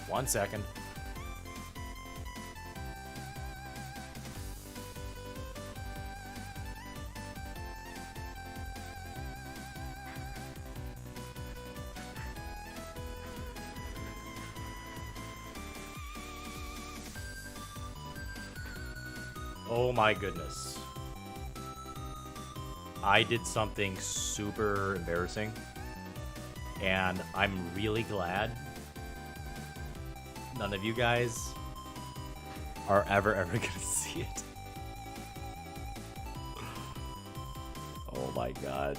1 second. Oh my goodness. I did something super embarrassing. And I'm really glad none of you guys are ever gonna see it. Oh my god.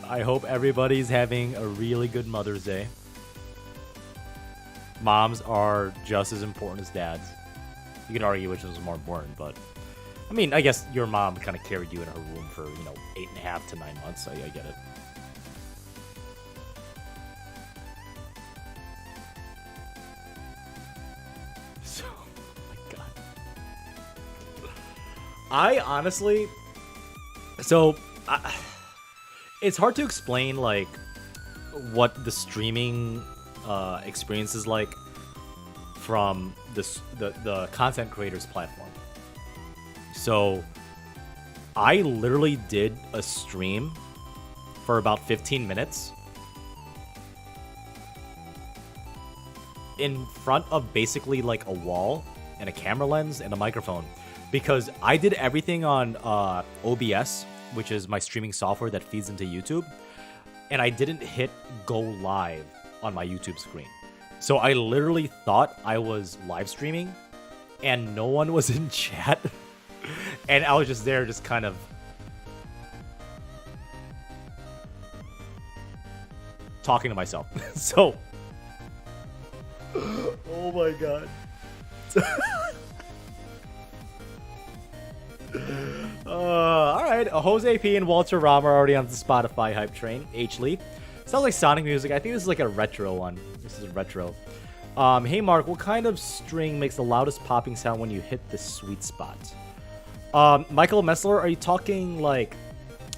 I hope everybody's having a really good Mother's Day. Moms are just as important as dads. You can argue which was more important, but I mean, I guess your mom kind of carried you in her womb for, 8.5 to 9 months, so I get it. So, oh my god. I honestly, it's hard to explain, like, what the streaming experience is like from the content creators platform. So I literally did a stream for about 15 minutes in front of basically like a wall and a camera lens and a microphone, because I did everything on OBS, which is my streaming software that feeds into YouTube, and I didn't hit go live on my YouTube screen. So I literally thought I was live streaming and no one was in chat. And I was just there, just kind of talking to myself. So, oh my god. All right, Jose P and Walter Rom are already on the Spotify hype train. H. Lee. Sounds like Sonic music. I think this is like a retro one. This is retro. Hey Mark, what kind of string makes the loudest popping sound when you hit the sweet spot? Michael Messler, are you talking like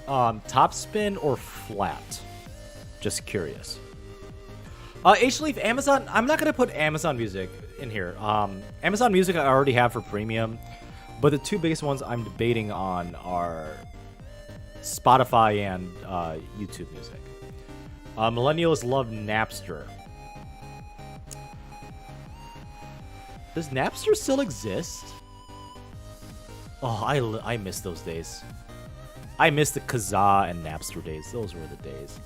top spin or flat? Just curious. H-Leaf, Amazon, I'm not going to put Amazon Music in here. Amazon Music I already have for premium, but the two biggest ones I'm debating on are Spotify and YouTube Music. Millennials love Napster. Does Napster still exist? Oh, I miss those days. I miss the Kazaa and Napster days. Those were the days.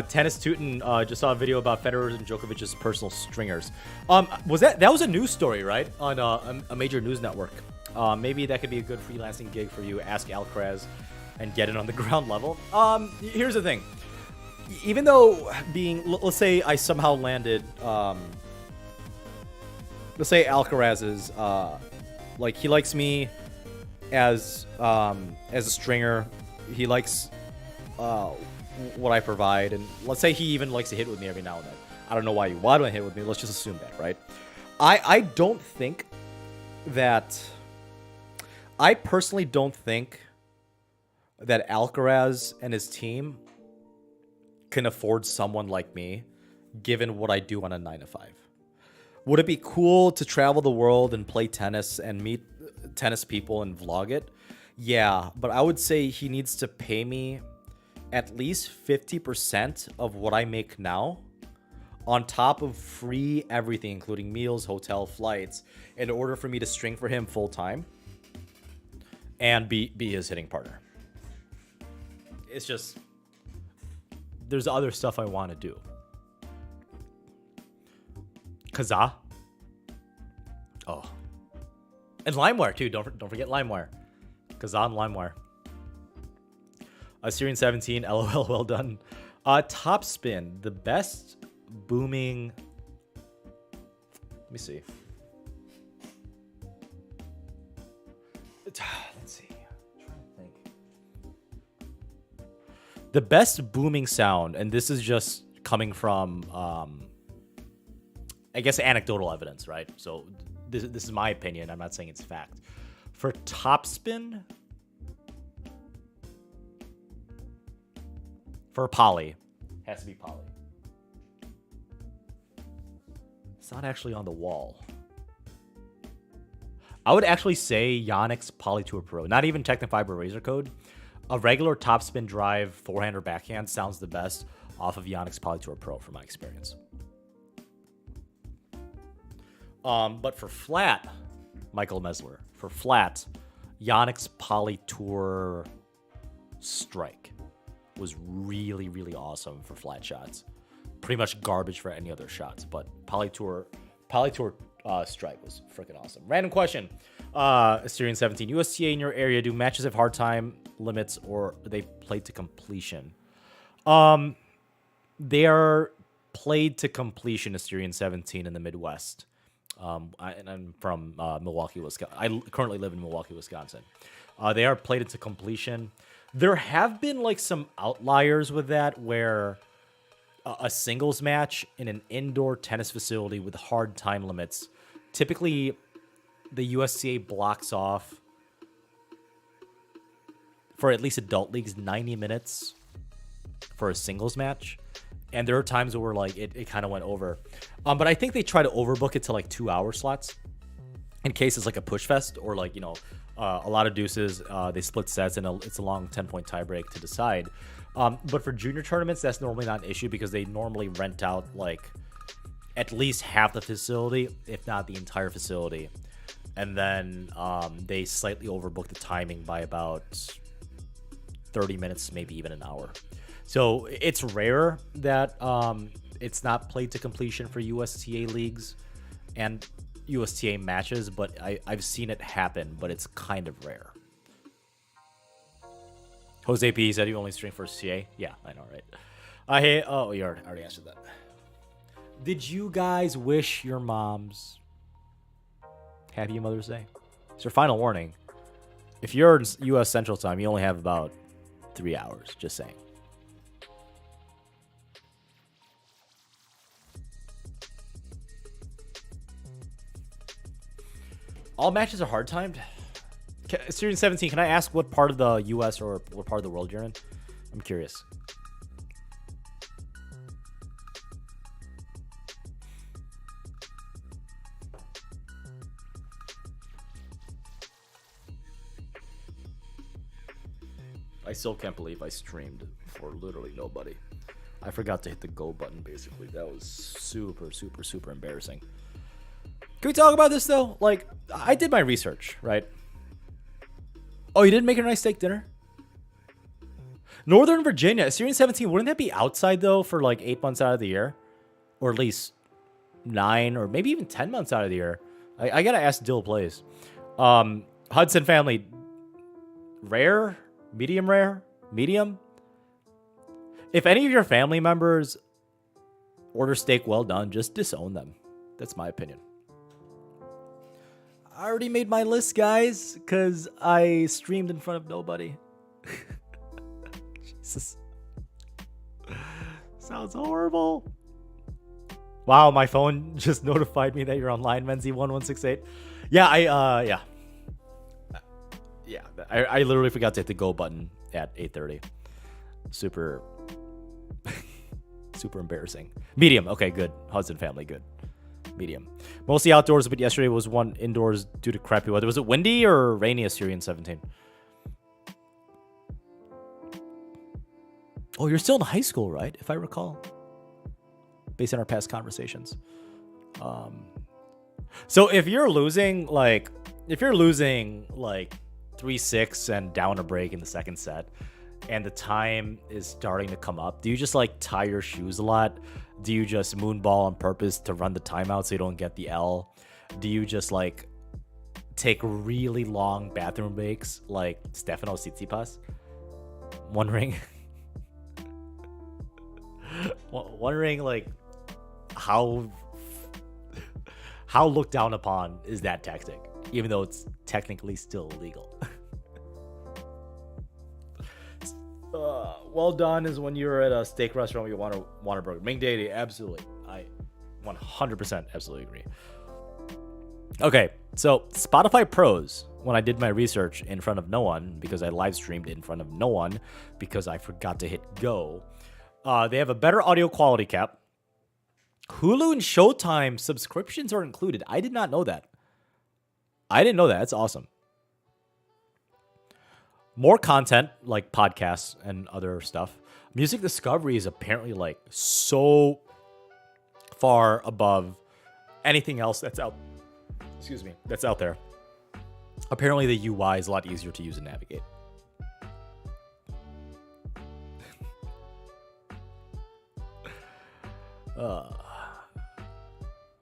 Tennis Tootin just saw a video about Federer and Djokovic's personal stringers. That was a news story, right? On a major news network. Maybe that could be a good freelancing gig for you. Ask Alcaraz and get it on the ground level. Here's the thing. Even though let's say I somehow landed, let's say Alcaraz is, like, he likes me as a stringer. He likes what I provide, and let's say he even likes to hit with me every now and then. I don't know why you want to hit with me. Let's just assume that, right? I don't think that. I personally don't think that Alcaraz and his team can afford someone like me, given what I do on a 9-to-5. Would it be cool to travel the world and play tennis and meet tennis people and vlog it? Yeah, but I would say he needs to pay me at least 50% of what I make now, on top of free everything, including meals, hotel, flights, in order for me to string for him full time and be his hitting partner. It's just, there's other stuff I want to do. Kazaa. Oh. And LimeWire, too. Don't forget LimeWire. Kazaa and LimeWire. Syrian 17, LOL, well done. Top Spin, the best booming... Let me see. Let's see. I'm trying to think. The best booming sound, and this is just coming from, I guess, anecdotal evidence, right? So this is my opinion. I'm not saying it's fact. For Top Spin... For Poly, Has to be poly. It's not actually on the wall. I would actually say Yonex Poly Tour Pro. Not even Technofiber Razor Code. A regular topspin drive forehand or backhand sounds the best off of Yonex Poly Tour Pro from my experience. But for flat, Michael Mesler. For flat, Yonex Poly Tour Strike was really, really awesome for flat shots. Pretty much garbage for any other shots, but Poly Tour Strike was freaking awesome. Random question. Assyrian 17. USTA in your area, do matches have hard time limits or are they played to completion? They are played to completion, Assyrian 17 in the Midwest. I'm from Milwaukee, Wisconsin. I currently live in Milwaukee, Wisconsin. They are played to completion. There have been like some outliers with that where a singles match in an indoor tennis facility with hard time limits, typically the USTA blocks off for at least adult leagues 90 minutes for a singles match. And there are times where like it kind of went over. But I think they try to overbook it to like 2-hour slots in case it's like a push fest or like, a lot of deuces. They split sets and it's a long 10-point tiebreak to decide. But for junior tournaments, that's normally not an issue because they normally rent out like at least half the facility, if not the entire facility. And then they slightly overbook the timing by about 30 minutes, maybe even an hour. So it's rare that it's not played to completion for USTA leagues and USTA matches, but I've seen it happen, but it's kind of rare. Jose P said you only stream for CA. Yeah, I know, right? You already answered that. Did you guys wish your moms happy Mother's Day? It's your final warning. If you're in U.S. Central Time, you only have about 3 hours. Just saying. All matches are hard timed. Series 17, can I ask what part of the U.S. or what part of the world you're in? I'm curious. I still can't believe I streamed for literally nobody. I forgot to hit the go button, basically. That was super, super, super embarrassing. Can we talk about this, though? Like, I did my research, right? Oh, you didn't make a nice steak dinner? Northern Virginia, Assyrian 17, wouldn't that be outside, though, for like 8 months out of the year? Or at least 9 or maybe even 10 months out of the year. I gotta ask Dill Plays. Hudson family, rare? Medium rare? Medium? If any of your family members order steak well done, just disown them. That's my opinion. I already made my list, guys, because I streamed in front of nobody. Jesus. Sounds horrible. Wow, my phone just notified me that you're online, Menzi1168. Yeah, I literally forgot to hit the go button at 8:30. Super embarrassing. Medium. Okay, good. Hudson family, good. Medium. Mostly outdoors, but yesterday was one indoors due to crappy weather. Was it windy or rainy, Assyrian 17? Oh, you're still in high school, right? If I recall. Based on our past conversations. So if you're losing like 3-6 and down a break in the second set, and the time is starting to come up, do you just like tie your shoes a lot? Do you just moonball on purpose to run the timeout so you don't get the L? Do you just like take really long bathroom breaks like Stefano Tsitsipas? Wondering like how looked down upon is that tactic, even though it's technically still illegal. Well done is when you're at a steak restaurant where you want a burger. Ming Daddy, absolutely. I 100% absolutely agree. Okay, so Spotify Pros, when I did my research in front of no one, because I live streamed in front of no one, because I forgot to hit go, They have a better audio quality cap. Hulu and Showtime subscriptions are included. I did not know that. I didn't know that. That's awesome. More content, like podcasts and other stuff. Music discovery is apparently like so far above anything else that's out. Excuse me, that's out there. Apparently, the UI is a lot easier to use and navigate.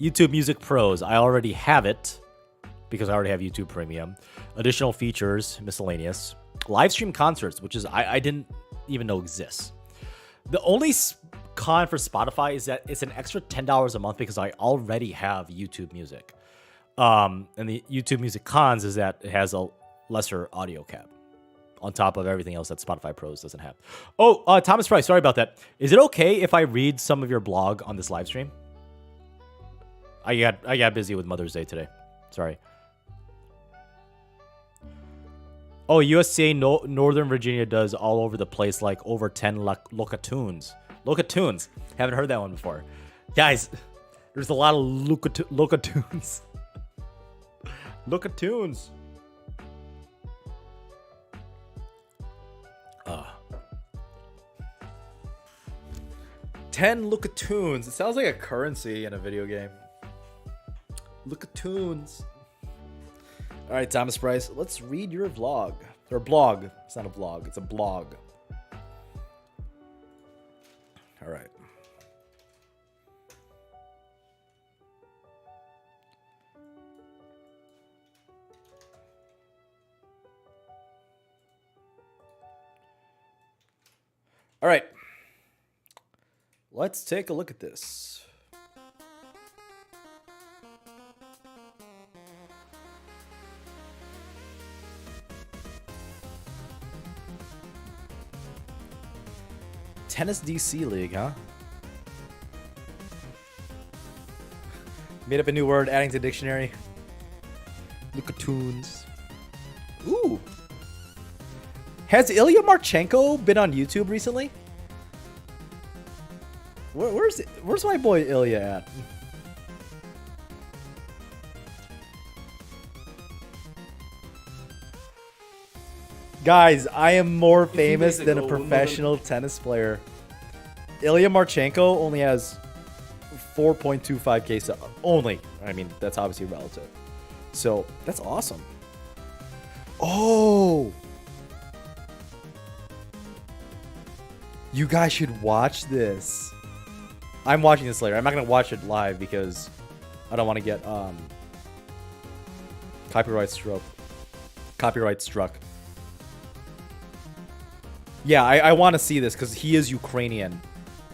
YouTube Music Pros. I already have it because I already have YouTube Premium. Additional features, miscellaneous. Live stream concerts, which is I didn't even know exists. The only con for Spotify is that it's an extra $10 a month because I already have YouTube Music. And the YouTube Music cons is that it has a lesser audio cap on top of everything else that Spotify Pros doesn't have. Oh, Thomas Price, sorry about that. Is it okay if I read some of your blog on this live stream? I got busy with Mother's Day today. Sorry. Oh, USTA Northern Virginia does all over the place, like over 10 locatunes. Locatunes. Haven't heard that one before. Guys, there's a lot of locatunes. Locatunes. 10 locatunes. It sounds like a currency in a video game. Locatunes. All right, Thomas Price, let's read your vlog. Or blog. It's not a vlog, it's a blog. All right. All right. Let's take a look at this. Tennis DC League, huh? Made up a new word, adding to the dictionary. Locatunes. Ooh. Has Ilya Marchenko been on YouTube recently? Where's my boy Ilya at? Guys, I am more famous than a professional tennis player. Ilya Marchenko only has 4.25k only. I mean, that's obviously relative. So, that's awesome. Oh! You guys should watch this. I'm watching this later. I'm not going to watch it live because I don't want to get copyright struck. Yeah, I want to see this because he is Ukrainian.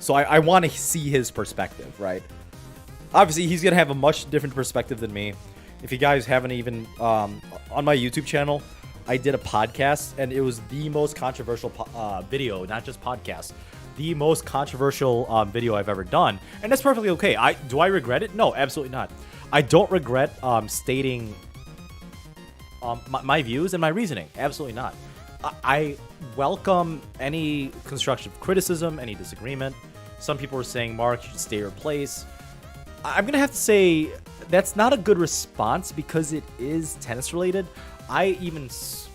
So I want to see his perspective, right? Obviously, he's going to have a much different perspective than me. If you guys haven't even... on my YouTube channel, I did a podcast, and it was the most controversial video, not just podcast. The most controversial video I've ever done. And that's perfectly okay. Do I regret it? No, absolutely not. I don't regret stating my views and my reasoning. Absolutely not. I welcome any constructive criticism, any disagreement. Some people are saying, Mark, you should stay your place. I'm going to have to say that's not a good response because it is tennis related. I even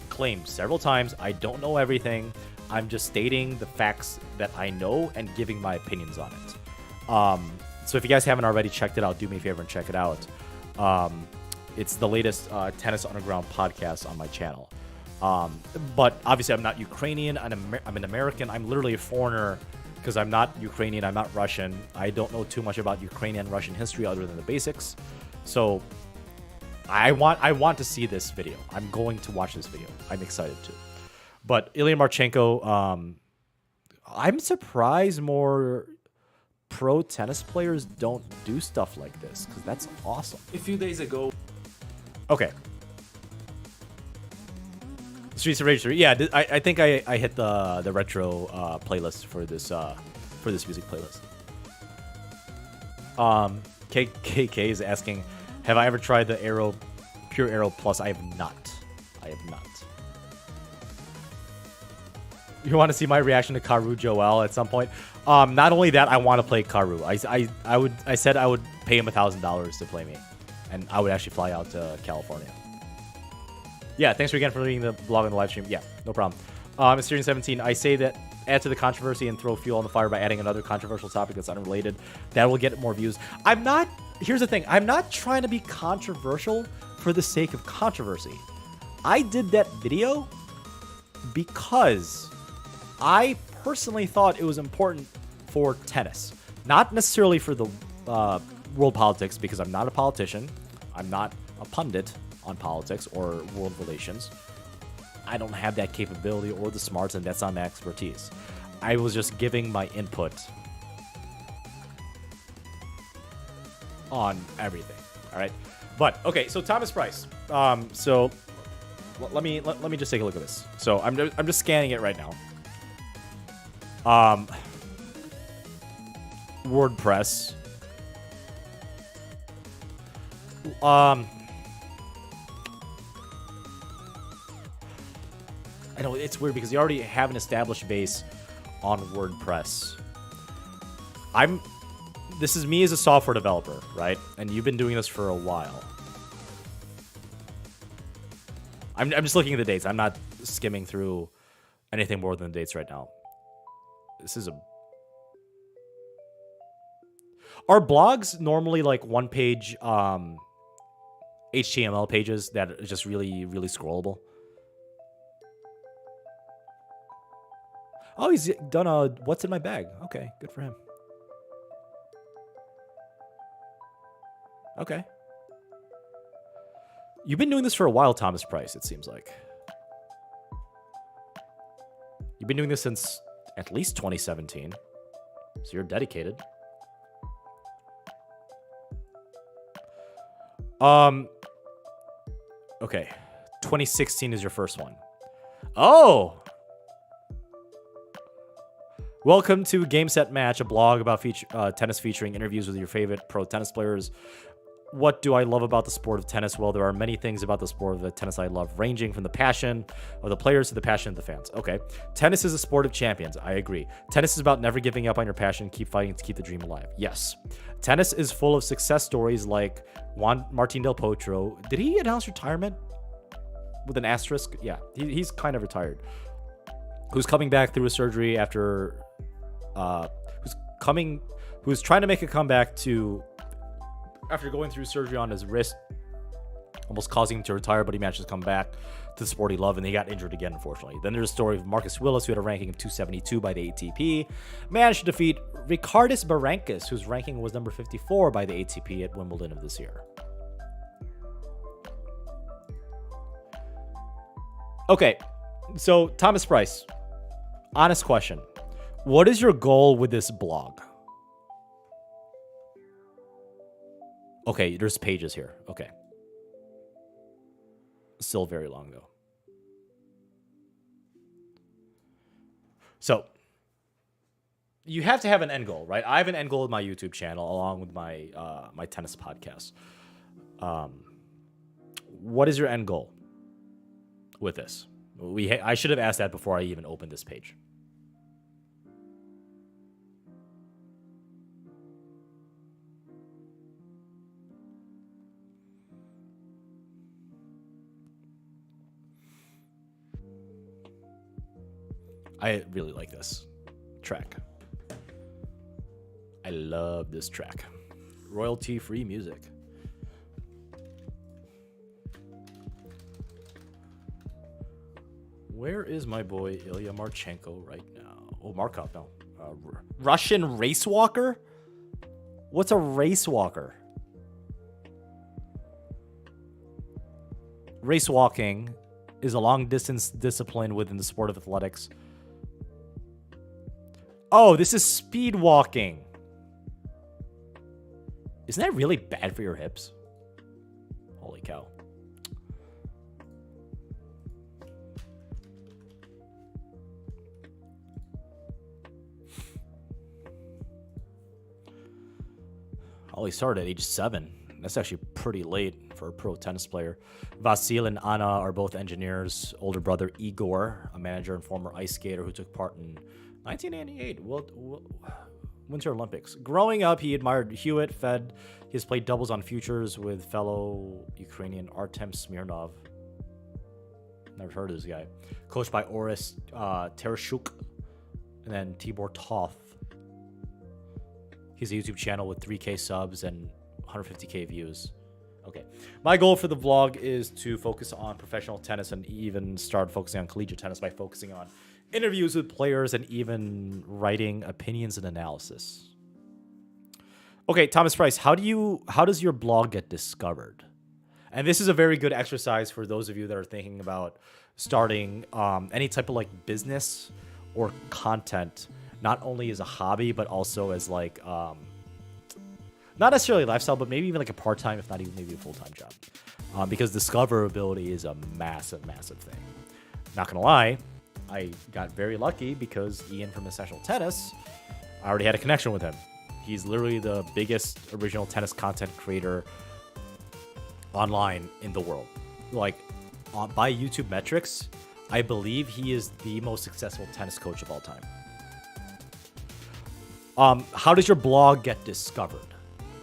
claimed several times I don't know everything. I'm just stating the facts that I know and giving my opinions on it. So if you guys haven't already checked it out, do me a favor and check it out. It's the latest Tennis Underground podcast on my channel. But obviously, I'm not Ukrainian. I'm an American. I'm literally a foreigner because I'm not Ukrainian. I'm not Russian. I don't know too much about Ukrainian and Russian history other than the basics. So I want to see this video. I'm going to watch this video. I'm excited to. But Ilya Marchenko, I'm surprised more pro tennis players don't do stuff like this because that's awesome. A few days ago. Okay. Streets of Rage 3. Yeah, I think I hit the retro playlist for this music playlist. KK is asking, have I ever tried the Pure Aero Plus? I have not. You want to see my reaction to Karu Joel at some point? Not only that, I want to play Karu. I said I would pay him $1,000 to play me, and I would actually fly out to California. Yeah, thanks again for reading the blog and the live stream. Yeah, no problem. Mysterious 17, I say that add to the controversy and throw fuel on the fire by adding another controversial topic that's unrelated. That will get more views. Here's the thing. I'm not trying to be controversial for the sake of controversy. I did that video because I personally thought it was important for tennis. Not necessarily for the world politics, because I'm not a politician. I'm not a pundit on politics or world relations. I don't have that capability or the smarts, and that's not my expertise. I was just giving my input on everything. All right, but okay. So Thomas Price. So let me just take a look at this. So I'm just scanning it right now. WordPress. I know it's weird because you already have an established base on WordPress. This is me as a software developer, right? And you've been doing this for a while. I'm just looking at the dates. I'm not skimming through anything more than the dates right now. This is Are blogs normally like one-page HTML pages that are just really, really scrollable? Oh, he's done a what's in my bag. Okay, good for him. Okay. You've been doing this for a while, Thomas Price, it seems like. You've been doing this since at least 2017. So you're dedicated. Okay. 2016 is your first one. Oh! Welcome to Game Set Match, a blog about tennis featuring interviews with your favorite pro tennis players. What do I love about the sport of tennis? Well, there are many things about the sport of tennis I love, ranging from the passion of the players to the passion of the fans. Okay. Tennis is a sport of champions. I agree. Tennis is about never giving up on your passion, keep fighting to keep the dream alive. Yes. Tennis is full of success stories like Martin Del Potro. Did he announce retirement? With an asterisk? Yeah, he's kind of retired. Who's coming back through a surgery after... who's trying to make a comeback after going through surgery on his wrist, almost causing him to retire, but he managed to come back to the sport he loved, and he got injured again, unfortunately. Then there's a story of Marcus Willis, who had a ranking of 272 by the ATP, managed to defeat Ricardus Berankis, whose ranking was number 54 by the ATP at Wimbledon of this year. Okay, so Thomas Price, honest question. What is your goal with this blog? Okay, there's pages here. Okay. Still very long, though. So, you have to have an end goal, right? I have an end goal with my YouTube channel, along with my my tennis podcast. What is your end goal with this? I should have asked that before I even opened this page. I really like this track. I love this track. Royalty-free music. Where is my boy Ilya Marchenko right now? Oh, Markov, no. Russian race walker? What's a race walker? Race walking is a long-distance discipline within the sport of athletics. Oh, this is speed walking. Isn't that really bad for your hips? Holy cow. Oh, he started at age 7. That's actually pretty late for a pro tennis player. Vasil and Anna are both engineers. Older brother Igor, a manager and former ice skater who took part in 1998 Winter Olympics. Growing up, he admired Hewitt, Fed. He has played doubles on futures with fellow Ukrainian Artem Smirnov. Never heard of this guy. Coached by Oris Tereshuk and then Tibor Toth. He's a YouTube channel with 3K subs and 150K views. Okay. My goal for the vlog is to focus on professional tennis and even start focusing on collegiate tennis by focusing on interviews with players and even writing opinions and analysis. Okay, Thomas Price, how does your blog get discovered? And this is a very good exercise for those of you that are thinking about starting any type of like business or content, not only as a hobby, but also as like, not necessarily a lifestyle, but maybe even like a part-time, if not even maybe a full-time job. Because discoverability is a massive, massive thing. Not gonna lie, I got very lucky because Ian from Essential Tennis, I already had a connection with him. He's literally the biggest original tennis content creator online in the world. Like, by YouTube metrics, I believe he is the most successful tennis coach of all time. How does your blog get discovered?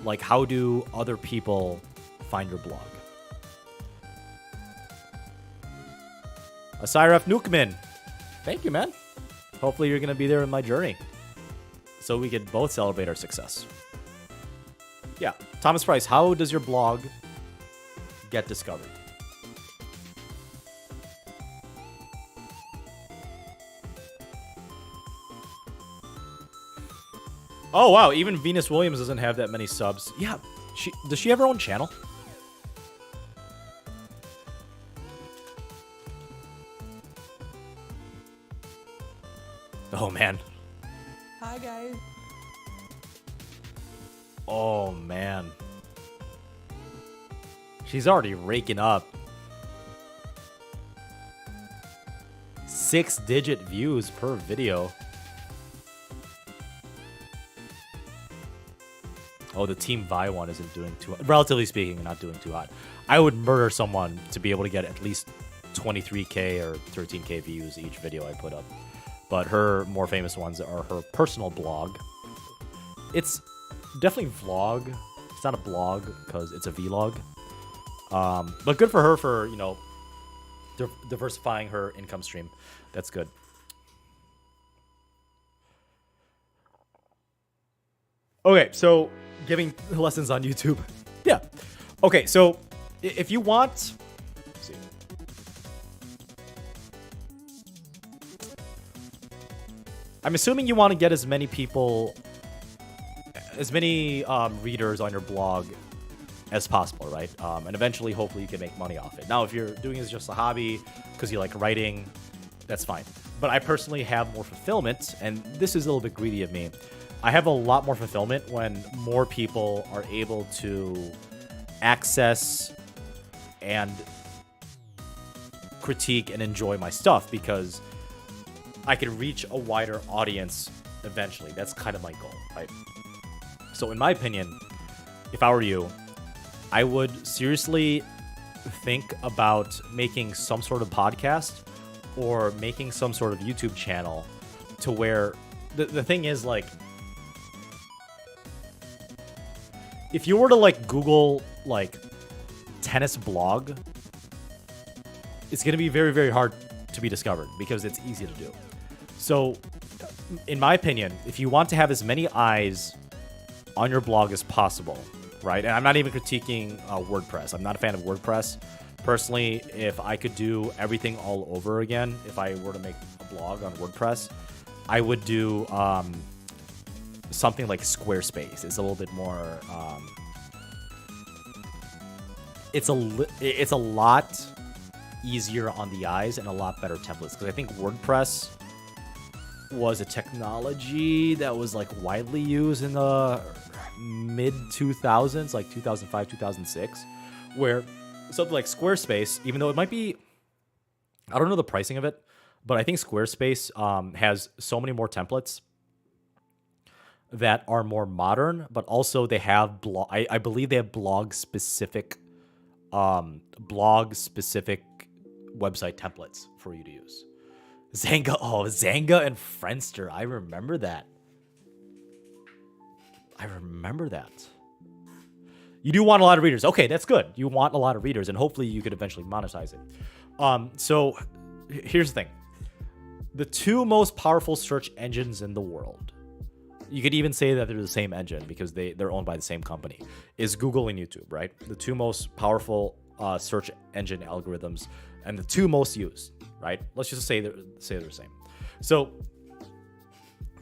Like, how do other people find your blog? Asiref Nukman, thank you, man. Hopefully you're going to be there in my journey so we could both celebrate our success. Yeah, Thomas Price, how does your blog get discovered? Oh, wow. Even Venus Williams doesn't have that many subs. Yeah. Does she have her own channel? Oh, man. Hi, guys. Oh, man. She's already raking up 6-digit views per video. Oh, the Team Vi one isn't doing too hot. Relatively speaking, not doing too hot. I would murder someone to be able to get at least 23K or 13K views each video I put up. But her more famous ones are her personal blog. It's definitely vlog. It's not a blog because it's a vlog. But good for her for, you know, diversifying her income stream. That's good. Okay, so giving lessons on YouTube. Yeah. Okay, so if you want... Let's see. I'm assuming you want to get as many people, as many readers on your blog as possible, right? And eventually, hopefully, you can make money off it. Now, if you're doing this just a hobby because you like writing, that's fine. But I personally have more fulfillment, and this is a little bit greedy of me. I have a lot more fulfillment when more people are able to access and critique and enjoy my stuff because I can reach a wider audience eventually. That's kind of my goal, right? So in my opinion, if I were you, I would seriously think about making some sort of podcast or making some sort of YouTube channel to where the thing is, like, if you were to like Google like tennis blog, it's going to be very, very hard to be discovered because it's easy to do. So in my opinion, if you want to have as many eyes on your blog as possible, right? And I'm not even critiquing WordPress. I'm not a fan of WordPress. Personally, if I could do everything all over again, if I were to make a blog on WordPress, I would do something like Squarespace. It's a little bit more it's a lot easier on the eyes and a lot better templates, because I think WordPress was a technology that was like widely used in the mid 2000s, like 2005, 2006, where something like Squarespace, even though it might be, I don't know the pricing of it, but I think Squarespace has so many more templates that are more modern, but also they have I believe they have blog specific website templates for you to use. Zanga and Friendster. I remember that. You do want a lot of readers. Okay, that's good. You want a lot of readers, and hopefully you could eventually monetize it. So here's the thing. The two most powerful search engines in the world, you could even say that they're the same engine because they're owned by the same company, is Google and YouTube, right? The two most powerful search engine algorithms and the two most used, right? Let's just say they're the same. So,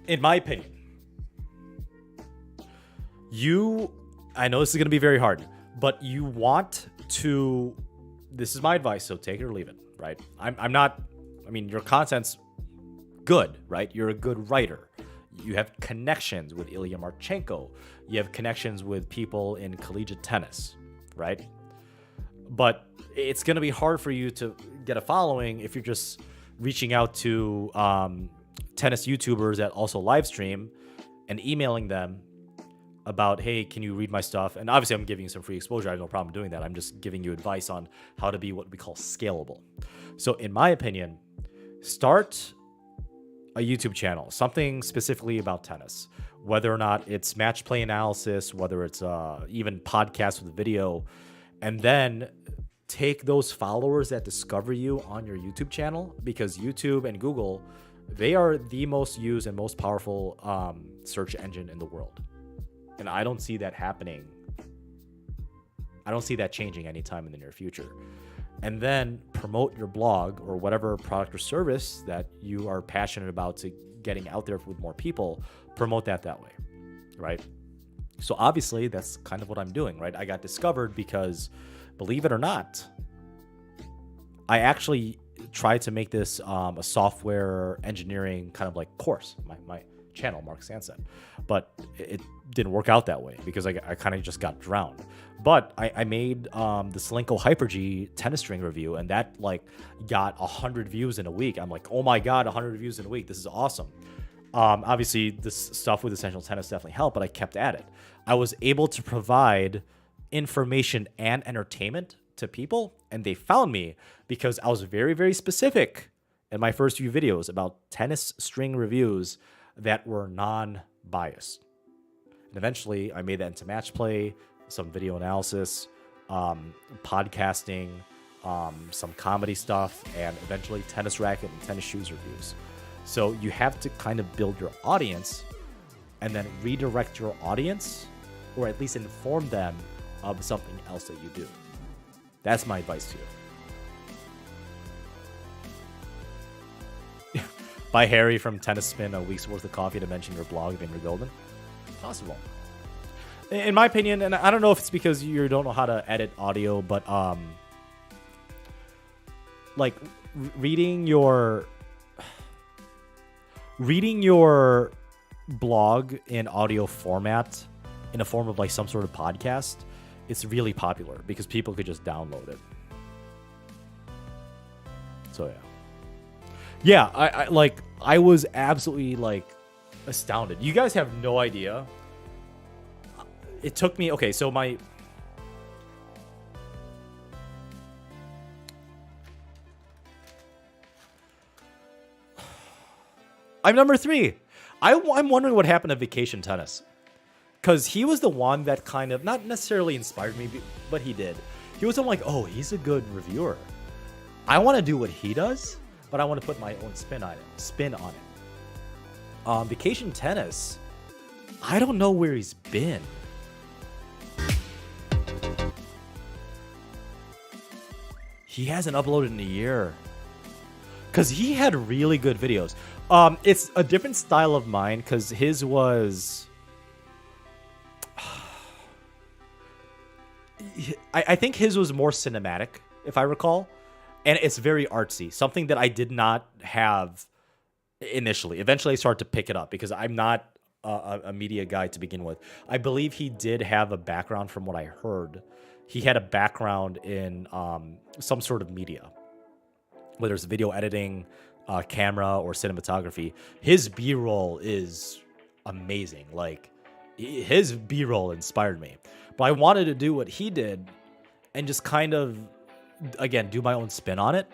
in my opinion, I know this is going to be very hard, but you want to, this is my advice, so take it or leave it, right? Your content's good, right? You're a good writer. You have connections with Ilya Marchenko. You have connections with people in collegiate tennis, right? But it's going to be hard for you to get a following if you're just reaching out to tennis YouTubers that also live stream and emailing them about, hey, can you read my stuff? And obviously I'm giving you some free exposure. I have no problem doing that. I'm just giving you advice on how to be what we call scalable. So in my opinion, start a YouTube channel, something specifically about tennis, whether or not it's match play analysis, whether it's even podcasts with video, and then take those followers that discover you on your YouTube channel, because YouTube and Google, they are the most used and most powerful search engine in the world. And I don't see that happening. I don't see that changing anytime in the near future. And then promote your blog or whatever product or service that you are passionate about to getting out there with more people. Promote that way, right? So obviously that's kind of what I'm doing, right? I got discovered because, believe it or not, I actually tried to make this a software engineering kind of like course, my channel, Mark Sanson, but it didn't work out that way because I kind of just got drowned. But I made the Slinko Hyper-G tennis string review, and that like got 100 views in a week. I'm like, oh my God, 100 views in a week. This is awesome. Obviously, this stuff with Essential Tennis definitely helped, but I kept at it. I was able to provide information and entertainment to people, and they found me because I was very, very specific in my first few videos about tennis string reviews that were non-biased. And eventually, I made that into match play, some video analysis, podcasting, some comedy stuff, and eventually tennis racket and tennis shoes reviews. So you have to kind of build your audience and then redirect your audience, or at least inform them of something else that you do. That's my advice to you. Buy Harry from Tennis Spin a week's worth of coffee to mention your blog, Vineyard Golden. Possible. In my opinion, and I don't know if it's because you don't know how to edit audio, but like reading your blog in audio format in a form of like some sort of podcast, it's really popular because people could just download it. So yeah, I was absolutely like astounded. You guys have no idea. It took me, okay, so I'm number 3. I'm wondering what happened to Vacation Tennis. Because he was the one that kind of, not necessarily inspired me, but he did. He was like, oh, he's a good reviewer. I want to do what he does, but I want to put my own spin on it. Vacation Tennis, I don't know where he's been. He hasn't uploaded in a year. Because he had really good videos. It's a different style of mine because his was... I think his was more cinematic, if I recall. And it's very artsy. Something that I did not have initially. Eventually I started to pick it up because I'm not a media guy to begin with. I believe he did have a background from what I heard. He had a background in some sort of media, whether it's video editing, camera, or cinematography. His B-roll is amazing. Like, his B-roll inspired me. But I wanted to do what he did and just kind of, again, do my own spin on it.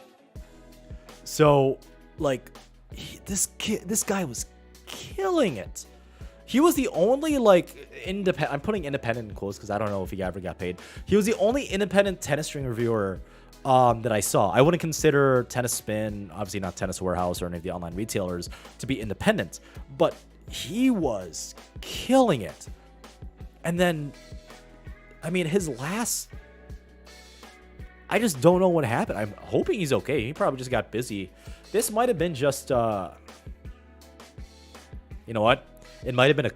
So, like, this guy was killing it. He was the only, like, independent, I'm putting independent in quotes because I don't know if he ever got paid. He was the only independent tennis string reviewer that I saw. I wouldn't consider Tennis Spin, obviously not Tennis Warehouse or any of the online retailers, to be independent, but he was killing it. And then, I mean, his last, I just don't know what happened. I'm hoping he's okay. He probably just got busy. This might have been just, you know what? It might have been a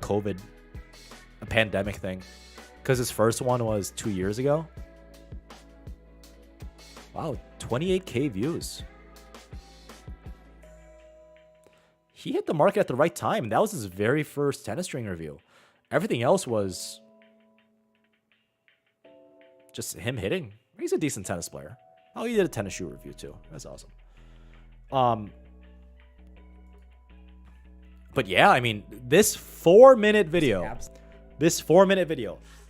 pandemic thing, because his first one was 2 years ago. Wow, 28K views. He hit the market at the right time. That was his very first tennis string review. Everything else was just him hitting. He's a decent tennis player. Oh, he did a tennis shoe review too. That's awesome. But yeah, I mean, this 4-minute video,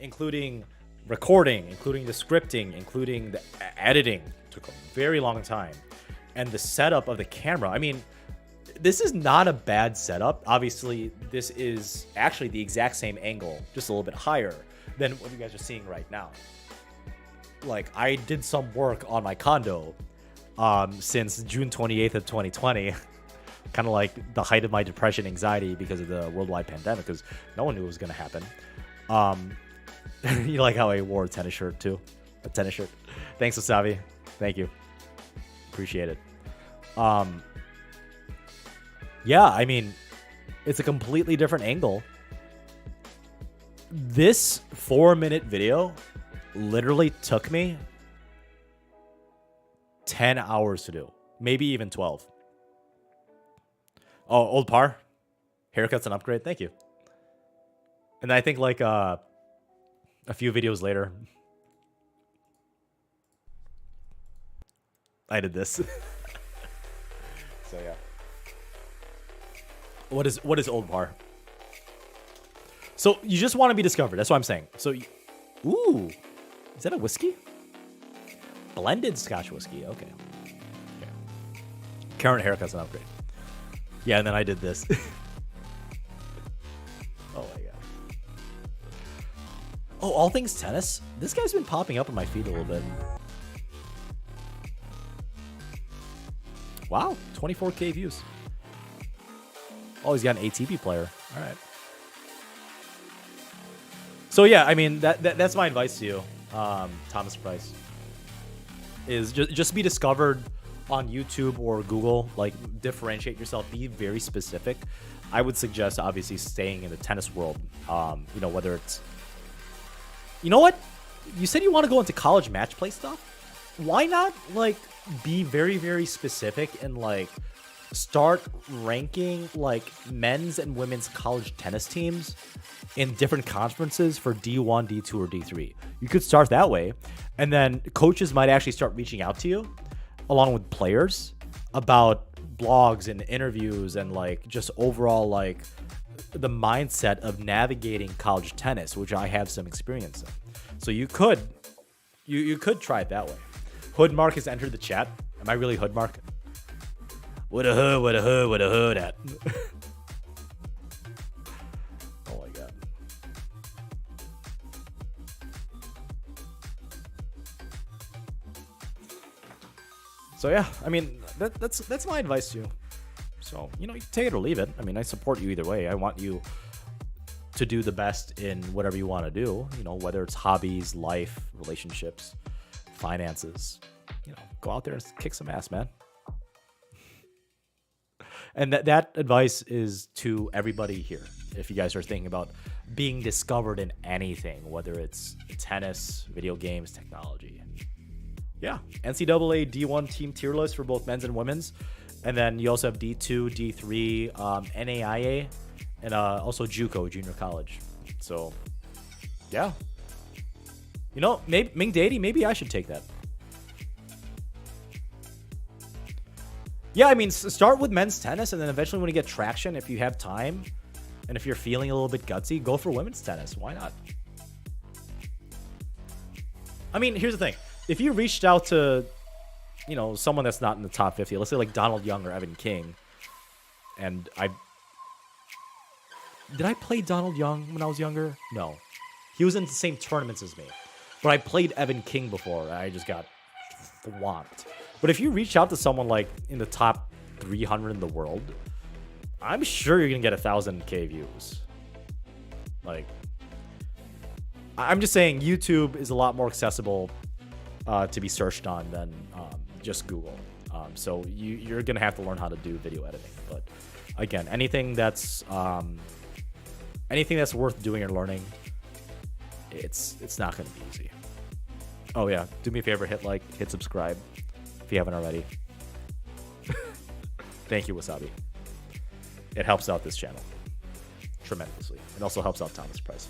including recording, including the scripting, including the editing, took a very long time. And the setup of the camera, I mean, this is not a bad setup. Obviously, this is actually the exact same angle, just a little bit higher than what you guys are seeing right now. Like, I did some work on my condo since June 28th of 2020. Kind of like the height of my depression, anxiety because of the worldwide pandemic, because no one knew it was going to happen. You like how I wore a tennis shirt too? A tennis shirt. Thanks, Wasabi. Thank you. Appreciate it. Yeah, I mean, it's a completely different angle. This 4-minute video literally took me 10 hours to do. Maybe even 12. Oh, old par. Haircut's an upgrade. Thank you. And I think like a few videos later, I did this. So yeah. What is old par? So you just want to be discovered. That's what I'm saying. So, ooh, is that a whiskey? Blended Scotch whiskey. Okay. Current haircut's an upgrade. Yeah, and then I did this. Oh my god. Oh, all things tennis. This guy's been popping up on my feed a little bit. Wow, 24K views. Oh, he's got an ATP player. All right. So yeah, I mean that's my advice to you, Thomas Price. Is just be discovered on YouTube or Google. Like, differentiate yourself. Be very specific. I would suggest obviously staying in the tennis world. You know, whether it's, you know what, you said you want to go into college match play stuff. Why not like be very, very specific and like start ranking like men's and women's college tennis teams in different conferences for D1, D2, or D3. You could start that way, and then coaches might actually start reaching out to you along with players about blogs and interviews and like just overall like the mindset of navigating college tennis, which I have some experience in. So you could try it that way. Hood Mark has entered the chat. Am I really Hood Mark? What a hood at. Oh my god. So yeah, I mean that's my advice to you. So, you know, you can take it or leave it. I mean, I support you either way. I want you to do the best in whatever you want to do, you know, whether it's hobbies, life, relationships, finances. You know, go out there and kick some ass, man. And that advice is to everybody here. If you guys are thinking about being discovered in anything, whether it's tennis, video games, technology. Yeah, NCAA D1 team tier list for both men's and women's. And then you also have D2, D3, NAIA, and also JUCO, junior college. So, yeah. You know, maybe Ming Dady, maybe I should take that. Yeah, I mean, start with men's tennis, and then eventually when you get traction, if you have time, And if you're feeling a little bit gutsy, go for women's tennis. Why not? I mean, here's the thing. If you reached out to, you know, someone that's not in the top 50, let's say like Donald Young or Evan King, and did I play Donald Young when I was younger? No. He was in the same tournaments as me. But I played Evan King before, and I just got swamped. But if you reach out to someone like in the top 300 in the world, I'm sure you're going to get 1,000K views. Like, I'm just saying YouTube is a lot more accessible to be searched on than just Google. So you're going to have to learn how to do video editing. But again, anything that's worth doing or learning, it's not going to be easy. Oh yeah, do me a favor, hit like, hit subscribe if you haven't already. Thank you, Wasabi. It helps out this channel tremendously. It also helps out Thomas Price.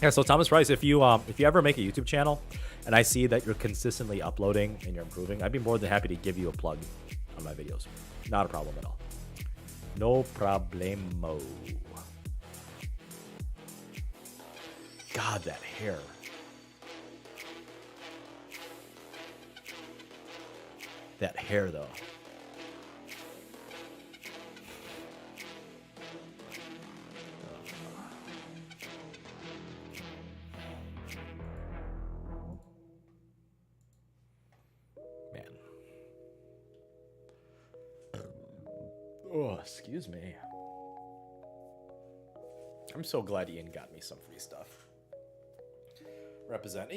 Yeah, so Thomas Price, if you ever make a YouTube channel and I see that you're consistently uploading and you're improving, I'd be more than happy to give you a plug on my videos. Not a problem at all. No problemo. God, that hair. That hair, though. Man. Oh, excuse me. I'm so glad Ian got me some free stuff. Represent.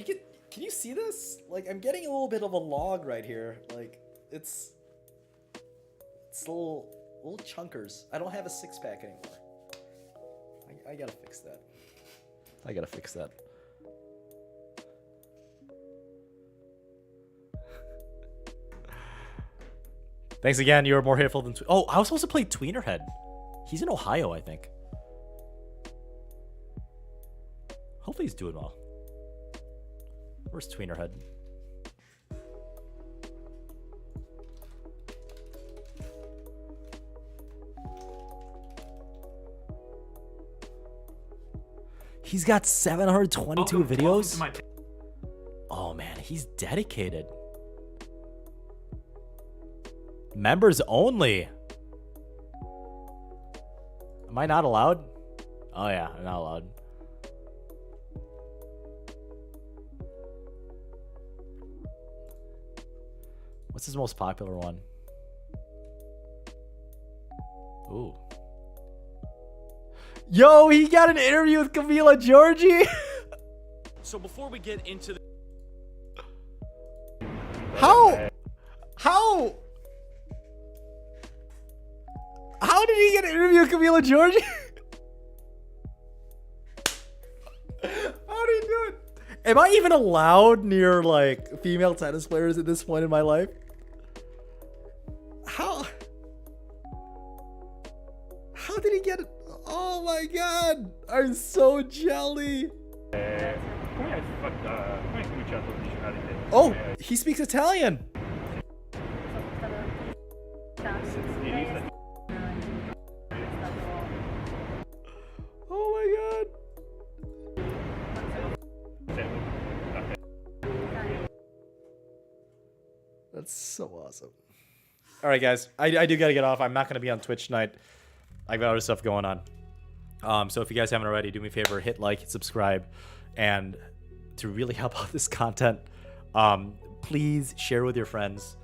Can you see this? Like, I'm getting a little bit of a log right here. Like, it's little chunkers. I don't have a 6-pack anymore. I gotta fix that. I gotta fix that. Thanks again. You were more hateful than... Oh, I was supposed to play Tweenerhead. He's in Ohio, I think. Hopefully he's doing well. Where's Tweenerhead? He's got 722 videos? Oh man, he's dedicated. Members only. Am I not allowed? Oh yeah, I'm not allowed. What's his most popular one? Ooh. Yo, he got an interview with Camila Giorgi. So before we get into the... How did he get an interview with Camila Giorgi? How did he do it? Am I even allowed near like female tennis players at this point in my life? How did he get it? Oh my god! I'm so jelly. Oh, he speaks Italian. Oh my god. That's so awesome. All right, guys. I do got to get off. I'm not going to be on Twitch tonight. I've got other stuff going on. So if you guys haven't already, do me a favor, hit like, hit subscribe, and to really help out this content, please share with your friends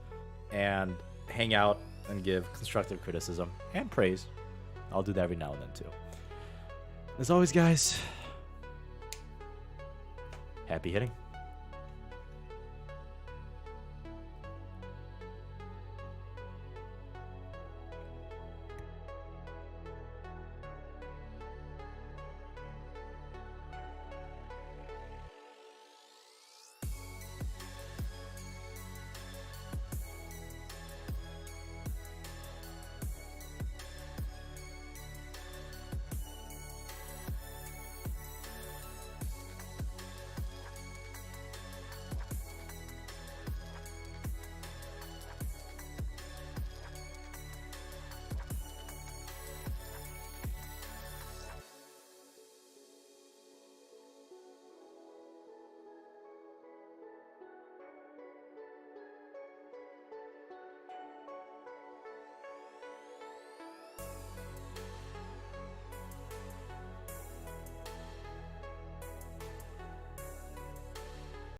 and hang out and give constructive criticism and praise. I'll do that every now and then too. As always, guys, happy hitting.